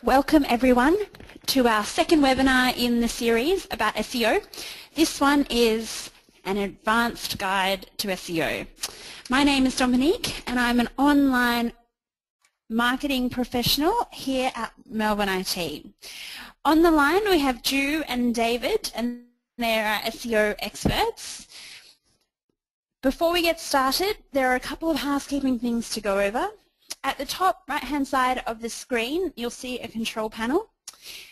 Welcome everyone to our second webinar in the series about SEO. This one is an advanced guide to SEO. My name is Dominique and I'm an online marketing professional here at Melbourne IT. On the line we have Drew and David, and they're our SEO experts. Before we get started, there are a couple of housekeeping things to go over. At the top right-hand side of the screen, you'll see a control panel.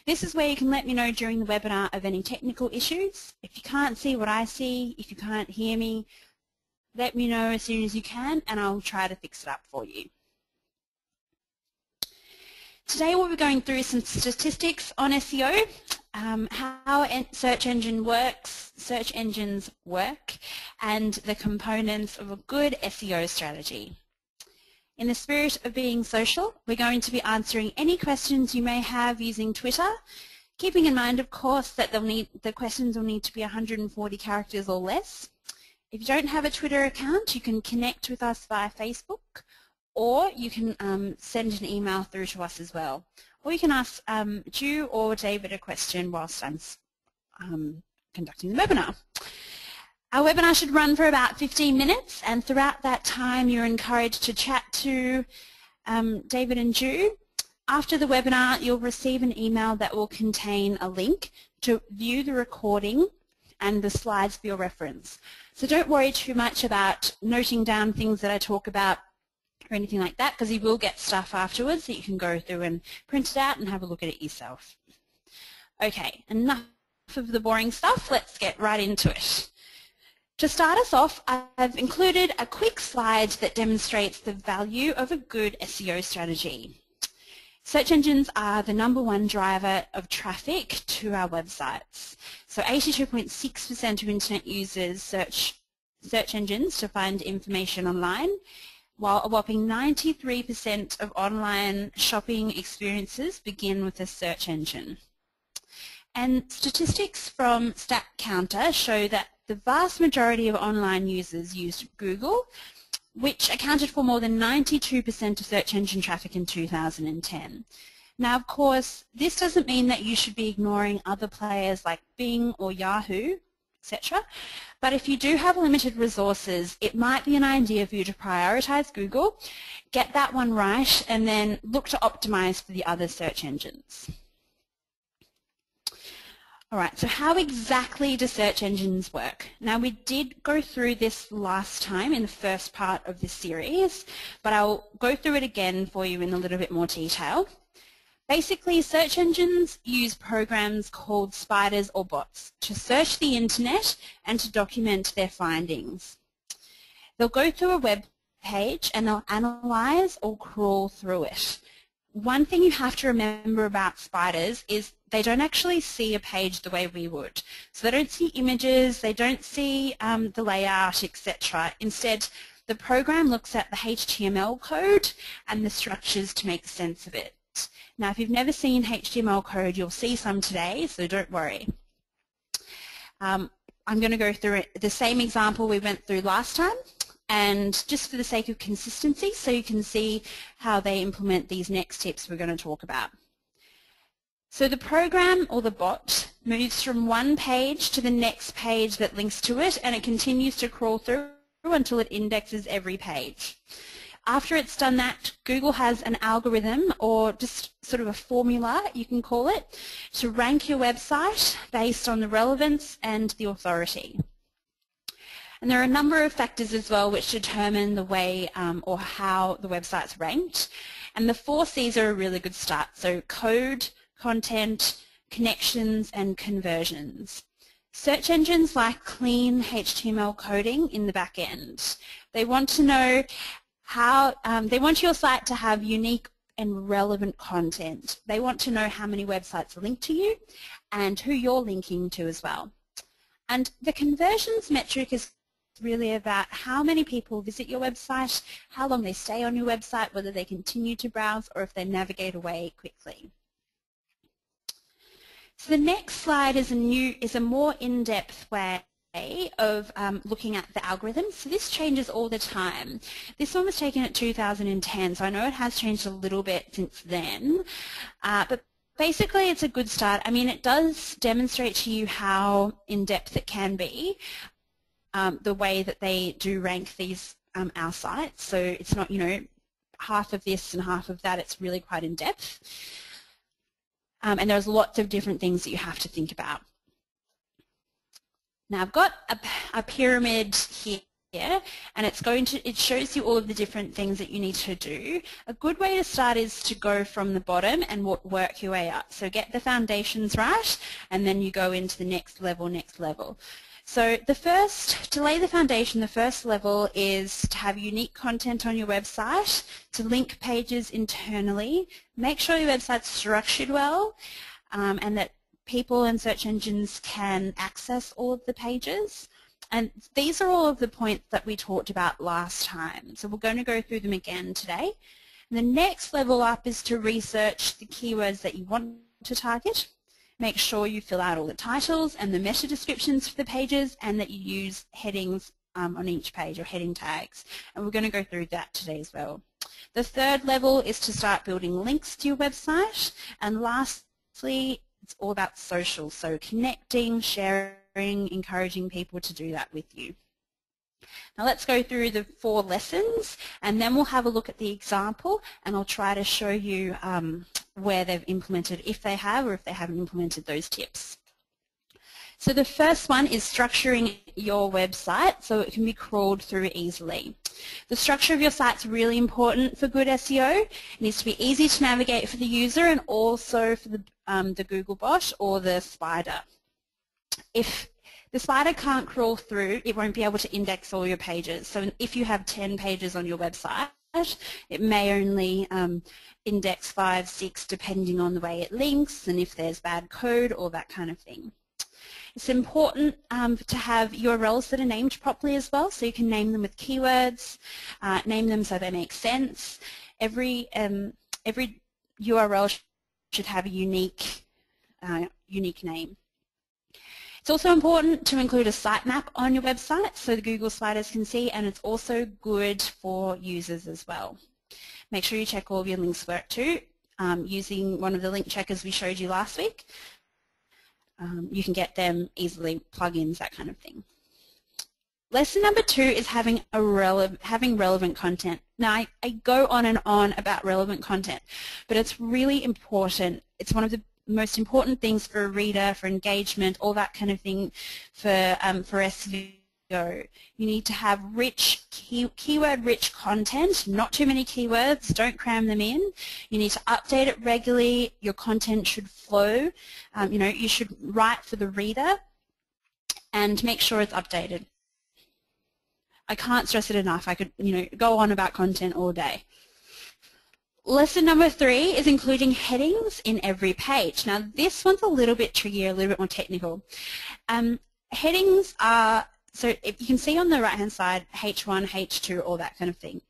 This is where you can let me know during the webinar of any technical issues. If you can't see what I see, if you can't hear me, let me know as soon as you can and I'll try to fix it up for you. Today we'll be going through some statistics on SEO, how search engines work, and the components of a good SEO strategy. In the spirit of being social, we're going to be answering any questions you may have using Twitter, keeping in mind, of course, that the questions will need to be 140 characters or less. If you don't have a Twitter account, you can connect with us via Facebook, or you can send an email through to us as well. Or you can ask Drew or David a question whilst I'm conducting the webinar. Our webinar should run for about 15 minutes, and throughout that time you're encouraged to chat to David and Drew. After the webinar you'll receive an email that will contain a link to view the recording and the slides for your reference. So don't worry too much about noting down things that I talk about or anything like that, because you will get stuff afterwards that you can go through and print it out and have a look at it yourself. Okay, enough of the boring stuff, let's get right into it. To start us off, I've included a quick slide that demonstrates the value of a good SEO strategy. Search engines are the #1 driver of traffic to our websites. So 82.6% of internet users search engines to find information online, while a whopping 93% of online shopping experiences begin with a search engine. And statistics from StatCounter show that the vast majority of online users used Google, which accounted for more than 92% of search engine traffic in 2010. Now, of course, this doesn't mean that you should be ignoring other players like Bing or Yahoo, etc. But if you do have limited resources, it might be an idea for you to prioritize Google, get that one right, and then look to optimize for the other search engines. Alright, so how exactly do search engines work? Now, we did go through this last time in the first part of this series, but I'll go through it again for you in a little bit more detail. Basically, search engines use programs called spiders or bots to search the internet and to document their findings. They'll go through a web page and they'll analyze or crawl through it. One thing you have to remember about spiders is they don't actually see a page the way we would. So they don't see images, they don't see the layout, etc. Instead, the program looks at the HTML code and the structures to make sense of it. Now, if you've never seen HTML code, you'll see some today, so don't worry. I'm going to go through the same example we went through last time, and just for the sake of consistency, so you can see how they implement these next tips we're going to talk about. So the program, or the bot, moves from one page to the next page that links to it, and it continues to crawl through until it indexes every page. After it's done that, Google has an algorithm, or just sort of a formula, you can call it, to rank your website based on the relevance and the authority. And there are a number of factors as well which determine the way or how the website's ranked. And the 4 C's are a really good start. So code, content, connections, and conversions. Search engines like clean HTML coding in the back end. They want to know how, they want your site to have unique and relevant content. They want to know how many websites are linked to you and who you're linking to as well. And the conversions metric is really about how many people visit your website, how long they stay on your website, whether they continue to browse or if they navigate away quickly. So the next slide is a more in-depth way of looking at the algorithms. So this changes all the time. This one was taken at 2010, so I know it has changed a little bit since then. But basically it's a good start. I mean, it does demonstrate to you how in-depth it can be, the way that they do rank these our sites. So it's not, you know, half of this and half of that. It's really quite in-depth. And there's lots of different things that you have to think about. Now I've got a pyramid here, and it shows you all of the different things that you need to do. A good way to start is to go from the bottom and work your way up. So get the foundations right, and then you go into the next level. So to lay the foundation, the first level is to have unique content on your website, to link pages internally, make sure your website's structured well, and that people and search engines can access all of the pages. And these are all of the points that we talked about last time. So we're going to go through them again today. And the next level up is to research the keywords that you want to target. Make sure you fill out all the titles and the meta descriptions for the pages, and that you use headings on each page, or heading tags. And we're going to go through that today as well. The third level is to start building links to your website. And lastly, it's all about social, so connecting, sharing, encouraging people to do that with you. Now let's go through the 4 lessons, and then we'll have a look at the example, and I'll try to show you where they've implemented, if they have or if they haven't implemented those tips. So the first one is structuring your website so it can be crawled through easily. The structure of your site is really important for good SEO. It needs to be easy to navigate for the user, and also for the Google bot or the spider. If the spider can't crawl through, it won't be able to index all your pages. So if you have 10 pages on your website, it may only index 5, 6, depending on the way it links and if there's bad code or that kind of thing. It's important to have URLs that are named properly as well, so you can name them with keywords, name them so they make sense. Every URL should have a unique name. It's also important to include a sitemap on your website so the Google spiders can see, and it's also good for users as well. Make sure you check all of your links work too, using one of the link checkers we showed you last week. You can get them easily, plugins, that kind of thing. Lesson number 2 is having relevant content. Now I go on and on about relevant content, but it's really important. It's one of the most important things for a reader, for engagement, all that kind of thing for SEO. You need to have rich, keyword-rich content, not too many keywords, don't cram them in. You need to update it regularly, your content should flow. You know, you should write for the reader and make sure it's updated. I can't stress it enough. I could, you know, go on about content all day. Lesson number 3 is including headings in every page. Now this one's a little bit trickier, a little bit more technical. Headings are, so if you can see on the right hand side, H1, H2, all that kind of thing.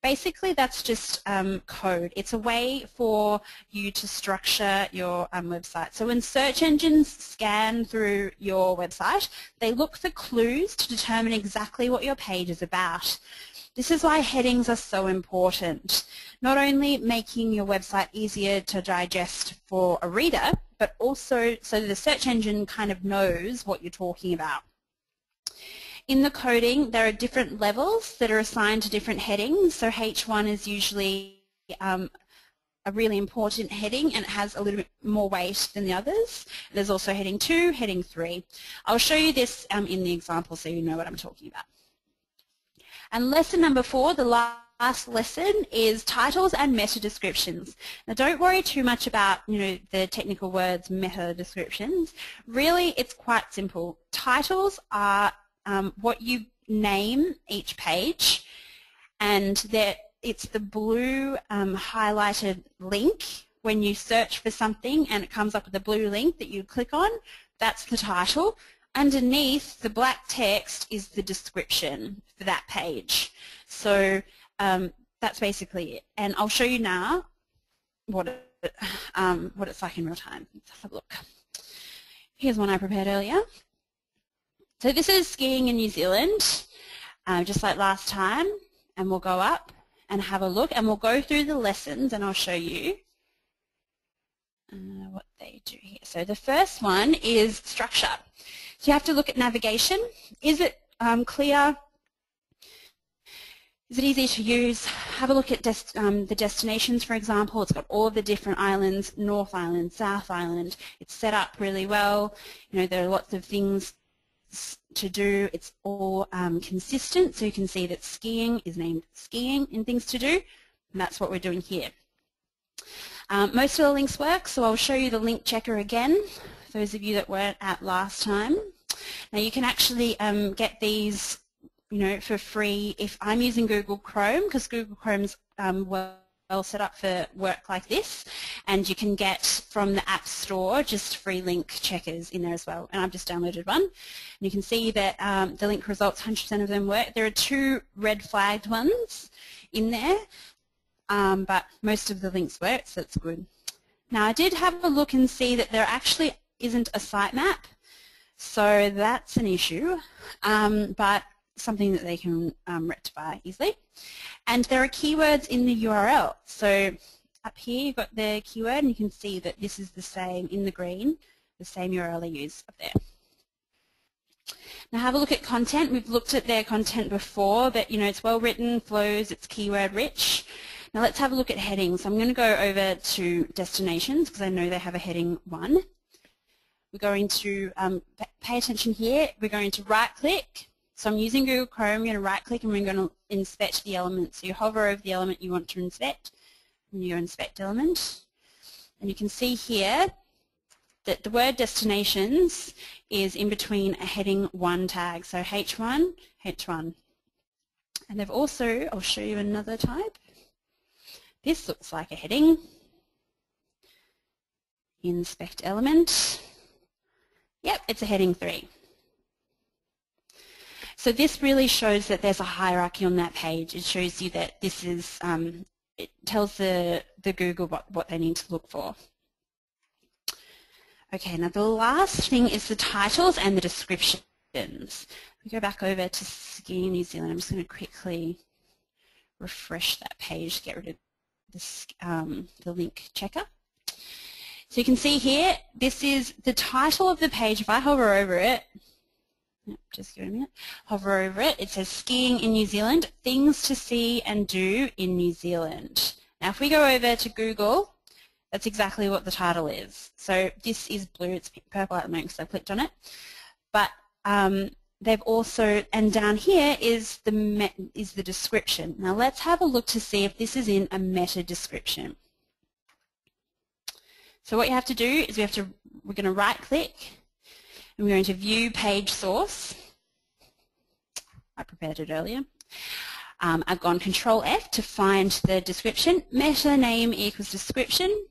Basically that's just code. It's a way for you to structure your website. So when search engines scan through your website, they look for clues to determine exactly what your page is about. This is why headings are so important, not only making your website easier to digest for a reader, but also so that the search engine kind of knows what you're talking about. In the coding, there are different levels that are assigned to different headings. So H1 is usually a really important heading, and it has a little bit more weight than the others. There's also heading 2, heading 3. I'll show you this in the example so you know what I'm talking about. And lesson number 4, the last lesson, is titles and meta descriptions. Now don't worry too much about, you know, the technical words meta descriptions. Really it's quite simple. Titles are what you name each page, and it's the blue highlighted link. When you search for something and it comes up with a blue link that you click on, that's the title. Underneath the black text is the description for that page. So that's basically it. And I'll show you now what it's like in real time. Let's have a look. Here's one I prepared earlier. So this is skiing in New Zealand, just like last time, and we'll go up and have a look, and we'll go through the lessons, and I'll show you what they do here. So the first one is structure. So you have to look at navigation. Is it clear? Is it easy to use? Have a look at the destinations, for example. It's got all of the different islands, North Island, South Island. It's set up really well. You know, there are lots of things to do. It's all consistent, so you can see that skiing is named skiing in things to do, and that's what we're doing here. Most of the links work, so I'll show you the link checker again, those of you that weren't at last time. Now you can actually get these, you know, for free if I'm using Google Chrome, because Google Chrome's well set up for work like this, and you can get from the App Store just free link checkers in there as well, and I've just downloaded one. And you can see that the link results, 100% of them work. There are 2 red flagged ones in there, but most of the links work, so that's good. Now I did have a look and see that there actually isn't a sitemap, so that's an issue, but something that they can rectify easily. And there are keywords in the URL. So up here you've got the keyword, and you can see that this is the same in the green, the same URL they use up there. Now have a look at content. We've looked at their content before, but you know, it's well written, flows, it's keyword rich. Now let's have a look at headings. I'm going to go over to destinations because I know they have a heading 1. We're going to pay attention here. We're going to right click. So I'm using Google Chrome. We're going to right click and we're going to inspect the element. So you hover over the element you want to inspect, and you inspect element. And you can see here that the word destinations is in between a heading 1 tag. So H1, H1. And they've also, I'll show you another type. This looks like a heading. Inspect element. Yep, it's a heading 3. So this really shows that there's a hierarchy on that page. It shows you that this is, it tells the Google what they need to look for. Okay, now the last thing is the titles and the descriptions. We go back over to Skiing New Zealand. I'm just going to quickly refresh that page, get rid of this, the link checker. So you can see here, this is the title of the page. If I hover over it, just give it a minute, hover over it, it says Skiing in New Zealand, things to see and do in New Zealand. Now if we go over to Google, that's exactly what the title is. So this is blue, it's purple at the moment because I clicked on it. But they've also, and down here is the description. Now let's have a look to see if this is in a meta description. So what you have to do is we're going to right click and we're going to view page source. I prepared it earlier. I've gone Control F to find the description. Meta name equals description.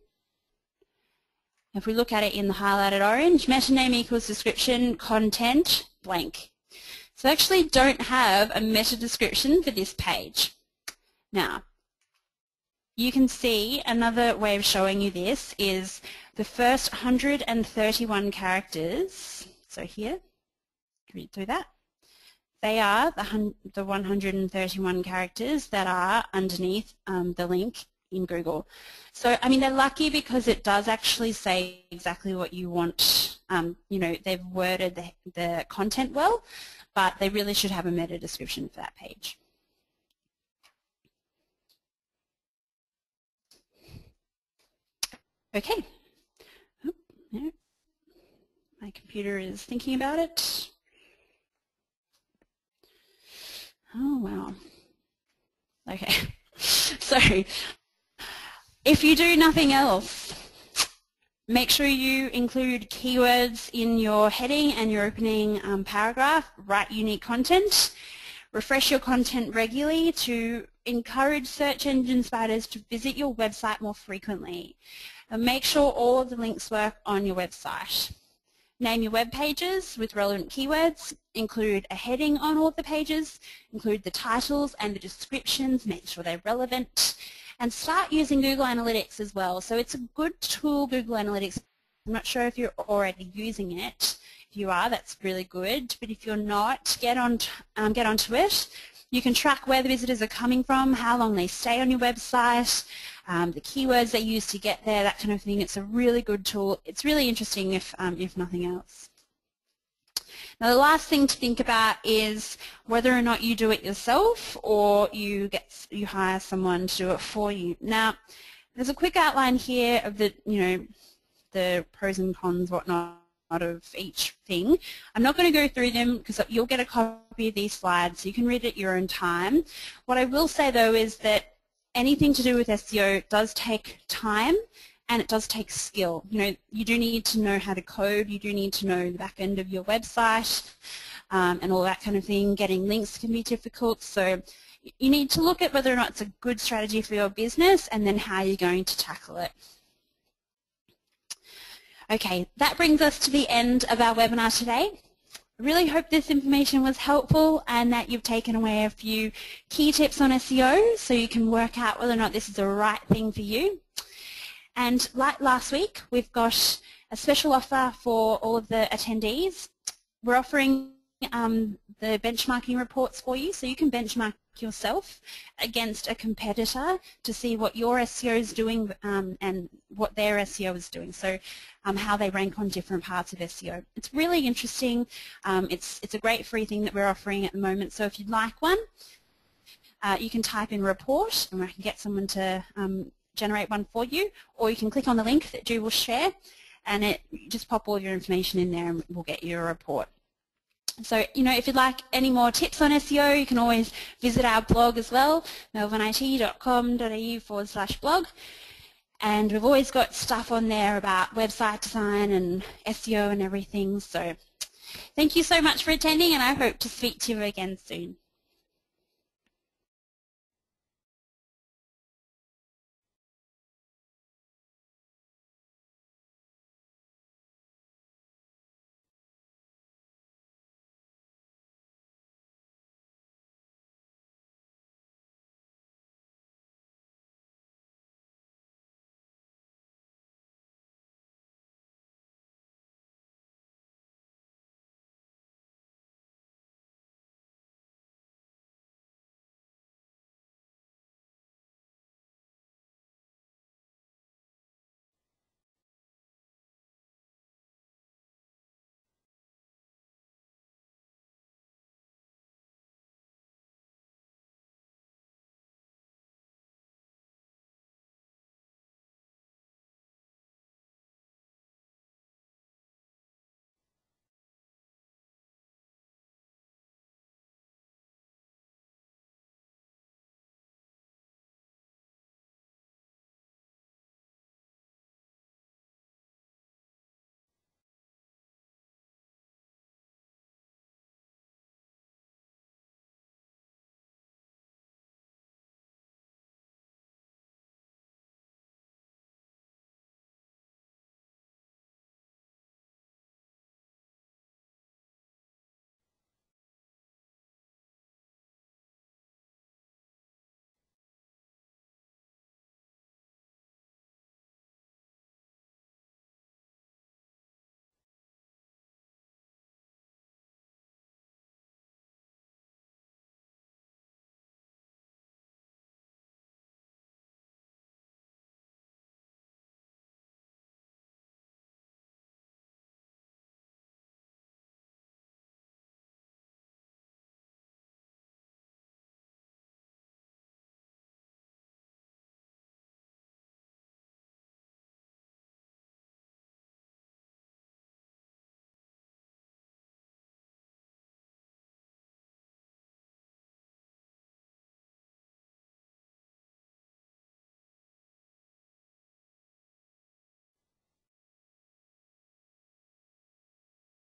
If we look at it in the highlighted orange, meta name equals description, content, blank. So I actually don't have a meta description for this page. Now, you can see another way of showing you this is the first 131 characters. So here, read through that. They are the 131 characters that are underneath the link in Google. So, I mean, they're lucky because it does actually say exactly what you want. You know, they've worded the content well, but they really should have a meta description for that page. Okay. Oh, no. My computer is thinking about it. Oh, wow. Okay. So, if you do nothing else, make sure you include keywords in your heading and your opening paragraph, write unique content, refresh your content regularly to encourage search engine spiders to visit your website more frequently. And make sure all of the links work on your website. Name your web pages with relevant keywords, include a heading on all of the pages, include the titles and the descriptions, make sure they're relevant, and start using Google Analytics as well. So it's a good tool, Google Analytics. I'm not sure if you're already using it. If you are, that's really good. But if you're not, get onto it. You can track where the visitors are coming from, how long they stay on your website, the keywords they use to get there, that kind of thing. It's a really good tool. It's really interesting if nothing else. Now the last thing to think about is whether or not you do it yourself or you hire someone to do it for you. Now there's a quick outline here of the the pros and cons, whatnot, of each thing. I'm not going to go through them because you'll get a copy of these slides so you can read it at your own time. What I will say though is that anything to do with SEO does take time and it does take skill. You do need to know how to code, you do need to know the back end of your website and all that kind of thing. Getting links can be difficult, so you need to look at whether or not it's a good strategy for your business and then how you're going to tackle it. Okay, that brings us to the end of our webinar today. I really hope this information was helpful and that you've taken away a few key tips on SEO so you can work out whether or not this is the right thing for you. And like last week, we've got a special offer for all of the attendees. We're offering the benchmarking reports for you, so you can benchmark yourself against a competitor to see what your SEO is doing and what their SEO is doing, so how they rank on different parts of SEO. It's really interesting. It's a great free thing that we're offering at the moment, so if you'd like one, you can type in report and I can get someone to generate one for you, or you can click on the link that Drew will share and just pop all your information in there and we'll get you a report. So, if you'd like any more tips on SEO, you can always visit our blog as well, melbourneit.com.au/blog. And we've always got stuff on there about website design and SEO and everything. So thank you so much for attending, and I hope to speak to you again soon.